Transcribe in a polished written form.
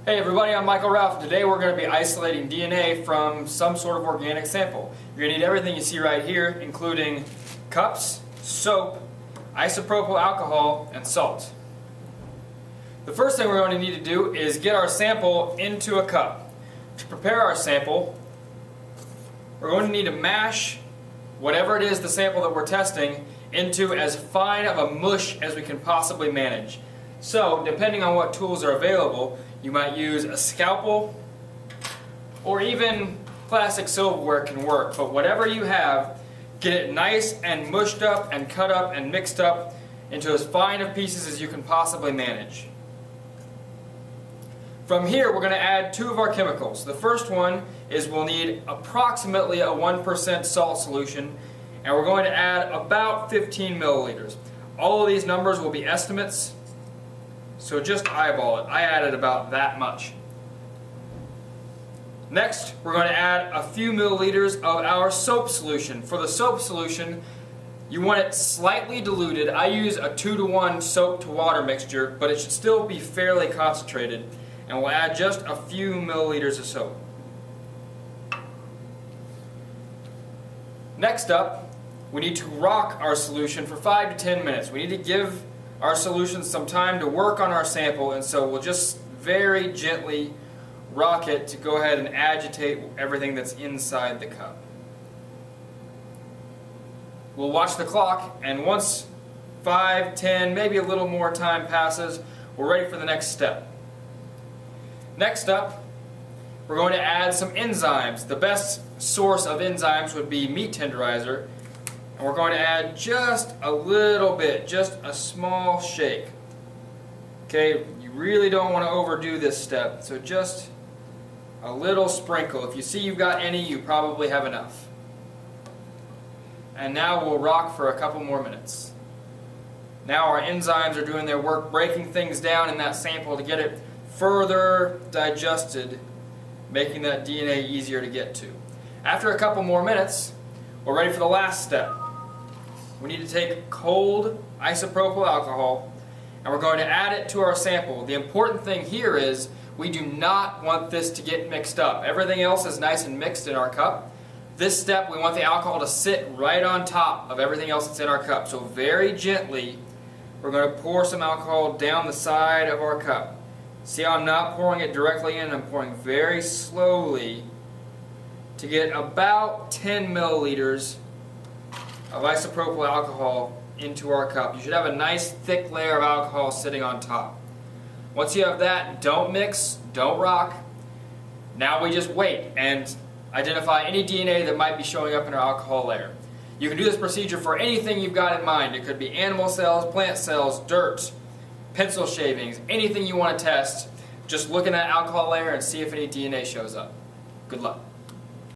Hey everybody, I'm Michael Ralph. Today we're going to be isolating DNA from some sort of organic sample. You're going to need everything you see right here, including cups, soap, isopropyl alcohol, and salt. The first thing we're going to need to do is get our sample into a cup. To prepare our sample, we're going to need to mash whatever it is, the sample that we're testing, into as fine of a mush as we can possibly manage. So, depending on what tools are available, you might use a scalpel or even plastic silverware can work. But whatever you have, get it nice and mushed up and cut up and mixed up into as fine of pieces as you can possibly manage. From here, we're going to add two of our chemicals. The first one is we'll need approximately a 1% salt solution, and we're going to add about 15 milliliters. All of these numbers will be estimates, so just eyeball it. I added about that much. Next, we're going to add a few milliliters of our soap solution. For the soap solution, you want it slightly diluted. I use a 2-to-1 soap to water mixture, but it should still be fairly concentrated. And we'll add just a few milliliters of soap. Next up, we need to rock our solution for 5 to 10 minutes. We need to give our solution some time to work on our sample, and so we'll just very gently rock it to go ahead and agitate everything that's inside the cup. We'll watch the clock, and once 5, 10, maybe a little more time passes, we're ready for the next step. Next up, we're going to add some enzymes. The best source of enzymes would be meat tenderizer. And we're going to add just a little bit, just a small shake. Okay, you really don't want to overdo this step, so just a little sprinkle. If you see you've got any, you probably have enough. And now we'll rock for a couple more minutes. Now our enzymes are doing their work, breaking things down in that sample to get it further digested, making that DNA easier to get to. After a couple more minutes, we're ready for the last step. We need to take cold isopropyl alcohol and we're going to add it to our sample. The important thing here is we do not want this to get mixed up. Everything else is nice and mixed in our cup. This step, we want the alcohol to sit right on top of everything else that's in our cup. So very gently, we're going to pour some alcohol down the side of our cup. See how I'm not pouring it directly in, I'm pouring very slowly to get about 10 milliliters of isopropyl alcohol into our cup. You should have a nice thick layer of alcohol sitting on top. Once you have that, don't mix, don't rock. Now we just wait and identify any DNA that might be showing up in our alcohol layer. You can do this procedure for anything you've got in mind. It could be animal cells, plant cells, dirt, pencil shavings, anything you want to test. Just look in that alcohol layer and see if any DNA shows up. Good luck.